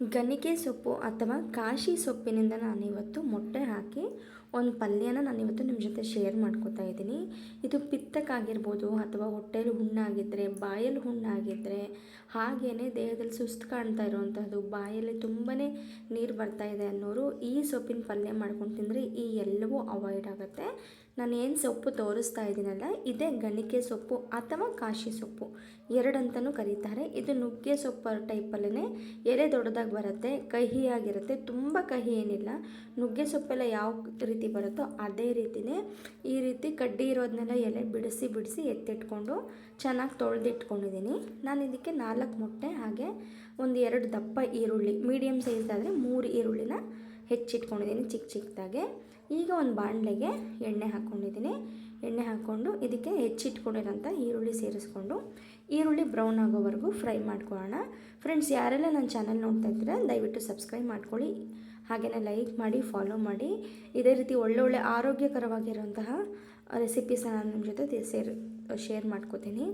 ಗಣಿಕೆ ಸೊಪ್ಪು ಅಥವಾ ಕಾಶಿ ಸೊಪ್ಪಿನಿಂದ ನಾನಿವತ್ತು ಮೊಟ್ಟೆ ಹಾಕಿ ಒಂದು ಪಲ್ಯನ ನಾನಿವತ್ತು ನಿಮ್ಮ ಜೊತೆ ಶೇರ್ ಮಾಡ್ಕೋತಾ ಇದ್ದೀನಿ. ಇದು ಪಿತ್ತಕ್ಕಾಗಿರ್ಬೋದು ಅಥವಾ ಹೊಟ್ಟೆಯಲ್ಲಿ ಹುಣ್ಣಾಗಿದ್ದರೆ, ಬಾಯಲ್ಲಿ ಹುಣ್ಣಾಗಿದ್ದರೆ, ಹಾಗೆಯೇ ದೇಹದಲ್ಲಿ ಸುಸ್ತು ಕಾಣ್ತಾ ಇರುವಂಥದ್ದು, ಬಾಯಲ್ಲಿ ತುಂಬಾ ನೀರು ಬರ್ತಾ ಇದೆ ಅನ್ನೋರು ಈ ಸೊಪ್ಪಿನ ಪಲ್ಯ ಮಾಡ್ಕೊಂಡು ತಿಂದರೆ ಈ ಎಲ್ಲವೂ ಅವಾಯ್ಡ್ ಆಗುತ್ತೆ. ನಾನು ಏನು ಸೊಪ್ಪು ತೋರಿಸ್ತಾ ಇದ್ದೀನಲ್ಲ, ಇದೇ ಗಣಿಕೆ ಸೊಪ್ಪು ಅಥವಾ ಕಾಶಿ ಸೊಪ್ಪು ಎರಡಂತಲೂ ಕರೀತಾರೆ. ಇದು ನುಗ್ಗೆ ಸೊಪ್ಪು ಟೈಪಲ್ಲೇ ಎಲೆ ದೊಡ್ಡದಾಗಿ ಬರುತ್ತೆ, ಕಹಿಯಾಗಿರುತ್ತೆ, ತುಂಬ ಕಹಿ ಏನಿಲ್ಲ. ನುಗ್ಗೆ ಸೊಪ್ಪೆಲ್ಲ ಯಾವ ರೀತಿ ಬರುತ್ತೋ ಅದೇ ರೀತಿಯೇ ಈ ರೀತಿ ಕಡ್ಡಿ ಇರೋದನ್ನೆಲ್ಲ ಎಲೆ ಬಿಡಿಸಿ ಬಿಡಿಸಿ ಎತ್ತಿಟ್ಕೊಂಡು ಚೆನ್ನಾಗಿ ತೊಳೆದಿಟ್ಕೊಂಡಿದ್ದೀನಿ. ನಾನು ಇದಕ್ಕೆ 4 ಮೊಟ್ಟೆ ಹಾಗೆ ಒಂದು 2 ದಪ್ಪ ಈರುಳ್ಳಿ, ಮೀಡಿಯಮ್ ಸೈಜ್ ಆದರೆ 3 ಈರುಳ್ಳಿನ ಹೆಚ್ಚಿಟ್ಕೊಂಡಿದ್ದೀನಿ ಚಿಕ್ಕ ಚಿಕ್ಕದಾಗೆ. ಈಗ ಒಂದು ಬಾಣಲೆಗೆ ಎಣ್ಣೆ ಹಾಕ್ಕೊಂಡಿದ್ದೀನಿ. ಎಣ್ಣೆ ಹಾಕ್ಕೊಂಡು ಇದಕ್ಕೆ ಹೆಚ್ಚಿಟ್ಕೊಂಡಿರೋಂಥ ಈರುಳ್ಳಿ ಸೇರಿಸ್ಕೊಂಡು ಈರುಳ್ಳಿ ಬ್ರೌನ್ ಆಗೋವರೆಗೂ ಫ್ರೈ ಮಾಡ್ಕೊಳ್ಳೋಣ. ಫ್ರೆಂಡ್ಸ್, ಯಾರೆಲ್ಲ ನನ್ನ ಚಾನಲ್ ನೋಡ್ತಾ ಇದ್ದೀರಾ ದಯವಿಟ್ಟು ಸಬ್ಸ್ಕ್ರೈಬ್ ಮಾಡ್ಕೊಳ್ಳಿ, ಹಾಗೆಯೇ ಲೈಕ್ ಮಾಡಿ, ಫಾಲೋ ಮಾಡಿ. ಇದೇ ರೀತಿ ಒಳ್ಳೊಳ್ಳೆ ಆರೋಗ್ಯಕರವಾಗಿರುವಂತಹ ರೆಸಿಪೀಸನ್ನು ನಾನು ನಿಮ್ಮ ಜೊತೆ ಶೇರ್ ಮಾಡ್ಕೋತೀನಿ.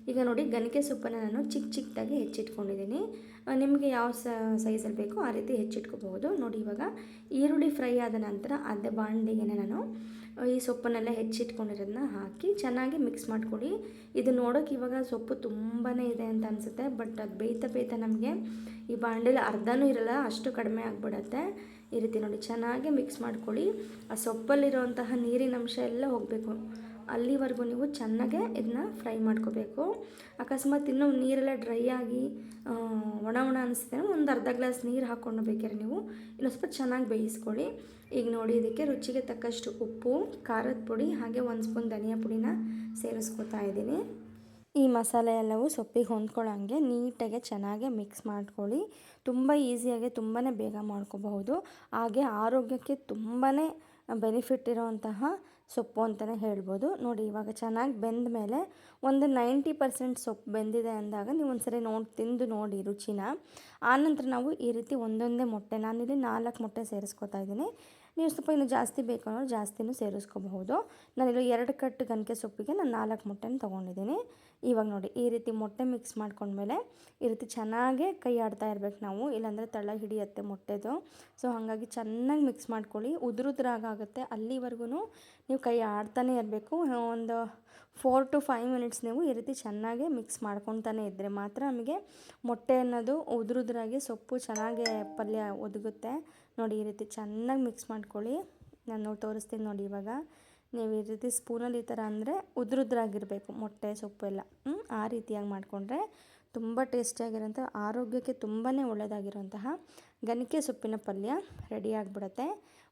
ಈಗ ನೋಡಿ, ಗಣಿಕೆ ಸೊಪ್ಪನ್ನು ನಾನು ಚಿಕ್ಕ ಚಿಕ್ಕದಾಗಿ ಹೆಚ್ಚಿಟ್ಕೊಂಡಿದ್ದೀನಿ. ನಿಮಗೆ ಯಾವ ಸೈಜಲ್ಲಿ ಬೇಕೋ ಆ ರೀತಿ ಹೆಚ್ಚಿಟ್ಕೋಬಹುದು. ನೋಡಿ, ಇವಾಗ ಈರುಳ್ಳಿ ಫ್ರೈ ಆದ ನಂತರ ಅದೇ ಬಾಣಲಿಗೆ ನಾನು ಈ ಸೊಪ್ಪನ್ನೆಲ್ಲ ಹೆಚ್ಚಿಟ್ಕೊಂಡಿರೋದನ್ನ ಹಾಕಿ ಚೆನ್ನಾಗಿ ಮಿಕ್ಸ್ ಮಾಡ್ಕೊಳ್ಳಿ. ಇದು ನೋಡೋಕೆ ಇವಾಗ ಸೊಪ್ಪು ತುಂಬಾ ಇದೆ ಅಂತ ಅನಿಸುತ್ತೆ, ಬಟ್ ಅದು ಬೇಯ್ತಾ ನಮಗೆ ಈ ಬಾಣಲೆಯಲ್ಲಿ ಅರ್ಧನೂ ಇರಲ್ಲ, ಅಷ್ಟು ಕಡಿಮೆ ಆಗಿಬಿಡತ್ತೆ. ಈ ರೀತಿ ನೋಡಿ ಚೆನ್ನಾಗಿ ಮಿಕ್ಸ್ ಮಾಡ್ಕೊಳ್ಳಿ. ಆ ಸೊಪ್ಪಲ್ಲಿರುವಂತಹ ನೀರಿನ ಅಂಶ ಎಲ್ಲ ಹೋಗಬೇಕು, ಅಲ್ಲಿವರೆಗೂ ನೀವು ಚೆನ್ನಾಗೆ ಇದನ್ನ ಫ್ರೈ ಮಾಡ್ಕೋಬೇಕು. ಅಕಸ್ಮಾತ್ ಇನ್ನೂ ನೀರೆಲ್ಲ ಡ್ರೈ ಆಗಿ ಒಣ ಅನಿಸುತ್ತೆ, ಒಂದು ಅರ್ಧ ಗ್ಲಾಸ್ ನೀರು ಹಾಕ್ಕೊಂಡು ಬೇಕಾದ್ರೆ ನೀವು ಇನ್ನೊಂದು ಸ್ವಲ್ಪ ಚೆನ್ನಾಗಿ ಬೇಯಿಸ್ಕೊಳ್ಳಿ. ಈಗ ನೋಡಿ, ಇದಕ್ಕೆ ರುಚಿಗೆ ತಕ್ಕಷ್ಟು ಉಪ್ಪು, ಖಾರದ ಪುಡಿ ಹಾಗೆ 1 ಸ್ಪೂನ್ ಧನಿಯಾ ಪುಡಿನ ಸೇರಿಸ್ಕೊತಾ ಇದ್ದೀನಿ. ಈ ಮಸಾಲೆ ಎಲ್ಲವೂ ಸೊಪ್ಪಿಗೆ ಹೊಂದ್ಕೊಳ್ಳೋಂಗೆ ನೀಟಾಗಿ ಚೆನ್ನಾಗಿ ಮಿಕ್ಸ್ ಮಾಡ್ಕೊಳ್ಳಿ. ತುಂಬ ಈಸಿಯಾಗಿ ತುಂಬಾ ಬೇಗ ಮಾಡ್ಕೋಬಹುದು. ಹಾಗೆ ಆರೋಗ್ಯಕ್ಕೆ ತುಂಬಾ ಬೆನಿಫಿಟ್ ಇರೋವಂತಹ ಸೊಪ್ಪು ಅಂತಲೇ ಹೇಳ್ಬೋದು. ನೋಡಿ, ಇವಾಗ ಚೆನ್ನಾಗಿ ಬೆಂದ ಮೇಲೆ ಒಂದು 90% ಸೊಪ್ಪು ಬೆಂದಿದೆ ಅಂದಾಗ ನೀವು ಒಂದ್ಸರಿ ತಿಂದು ನೋಡಿ ರುಚಿನ. ಆನಂತರ ನಾವು ಈ ರೀತಿ ಒಂದೊಂದೇ ಮೊಟ್ಟೆ, ನಾನಿಲ್ಲಿ 4 ಮೊಟ್ಟೆ ಸೇರಿಸ್ಕೊತಾ ಇದ್ದೀನಿ. ನೀವು ಸ್ವಲ್ಪ ಇನ್ನೂ ಜಾಸ್ತಿ ಬೇಕು ಅನ್ನೋರು ಜಾಸ್ತಿನೂ ಸೇರಿಸ್ಕೋಬಹುದು. ನಾನಿಲ್ಲಿ 2 ಕಟ್ಟು ಗಣಿಕೆ ಸೊಪ್ಪಿಗೆ ನಾನು 4 ಮೊಟ್ಟೆನ ತೊಗೊಂಡಿದ್ದೀನಿ. ಇವಾಗ ನೋಡಿ, ಈ ರೀತಿ ಮೊಟ್ಟೆ ಮಿಕ್ಸ್ ಮಾಡ್ಕೊಂಡ್ಮೇಲೆ ಈ ರೀತಿ ಚೆನ್ನಾಗೇ ಕೈ ಆಡ್ತಾ ಇರಬೇಕು ನಾವು, ಇಲ್ಲಾಂದರೆ ತಳ ಹಿಡಿಯುತ್ತೆ ಮೊಟ್ಟೆದು. ಸೊ ಹಾಗಾಗಿ ಚೆನ್ನಾಗಿ ಮಿಕ್ಸ್ ಮಾಡ್ಕೊಳ್ಳಿ. ಉದುರುದ್ರಾಗುತ್ತೆ ಅಲ್ಲಿವರೆಗೂ ನೀವು ಕೈ ಆಡ್ತಾನೆ ಇರಬೇಕು. ಒಂದು 4 to 5 ಮಿನಿಟ್ಸ್ ನೀವು ಈ ರೀತಿ ಚೆನ್ನಾಗಿ ಮಿಕ್ಸ್ ಮಾಡ್ಕೊತಾನೆ ಇದ್ದರೆ ಮಾತ್ರ ನಮಗೆ ಮೊಟ್ಟೆ ಅನ್ನೋದು ಉದುರುದ್ರಾಗಿ ಸೊಪ್ಪು ಚೆನ್ನಾಗಿ ಪಲ್ಯ ಒದಗುತ್ತೆ. ನೋಡಿ, ಈ ರೀತಿ ಚೆನ್ನಾಗಿ ಮಿಕ್ಸ್ ಮಾಡ್ಕೊಳ್ಳಿ. ನಾನು ತೋರಿಸ್ತೀನಿ ನೋಡಿ. ಇವಾಗ ನೀವು ಈ ರೀತಿ ಸ್ಪೂನಲ್ಲಿ ಈ ಥರ ಅಂದರೆ ಉದುರುದ್ರಾಗಿರಬೇಕು ಮೊಟ್ಟೆ ಸೊಪ್ಪೆಲ್ಲ. ಆ ರೀತಿಯಾಗಿ ಮಾಡಿಕೊಂಡ್ರೆ ತುಂಬ ಟೇಸ್ಟಿಯಾಗಿರೋಂಥ, ಆರೋಗ್ಯಕ್ಕೆ ತುಂಬಾ ಒಳ್ಳೆಯದಾಗಿರೋಂತಹ ಗಣಿಕೆ ಸೊಪ್ಪಿನ ಪಲ್ಯ ರೆಡಿ ಆಗಿಬಿಡುತ್ತೆ.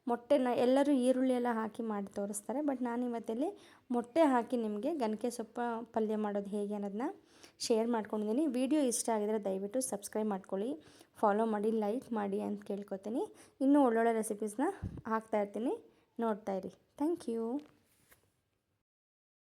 ಮೊಟ್ಟೆನ ಎಲ್ಲರೂ ಈರುಳ್ಳಿ ಎಲ್ಲ ಹಾಕಿ ಮಾಡಿ ತೋರಿಸ್ತಾರೆ, ಬಟ್ ನಾನು ಇವತ್ತಲ್ಲಿ ಮೊಟ್ಟೆ ಹಾಕಿ ನಿಮಗೆ ಗಣಿಕೆ ಸೊಪ್ಪು ಪಲ್ಯ ಮಾಡೋದು ಹೇಗೆ ಅನ್ನೋದನ್ನ ಶೇರ್ ಮಾಡ್ಕೊಂಡಿದ್ದೀನಿ. ವಿಡಿಯೋ ಇಷ್ಟ ಆಗಿದರೆ ದಯವಿಟ್ಟು ಸಬ್ಸ್ಕ್ರೈಬ್ ಮಾಡ್ಕೊಳ್ಳಿ, ಫಾಲೋ ಮಾಡಿ, ಲೈಕ್ ಮಾಡಿ ಅಂತ ಕೇಳ್ಕೊತೀನಿ. ಇನ್ನೂ ಒಳ್ಳೊಳ್ಳೆ ರೆಸಿಪೀಸ್ನ ಹಾಕ್ತಾಯಿರ್ತೀನಿ, ನೋಡ್ತಾಯಿರಿ. Thank you.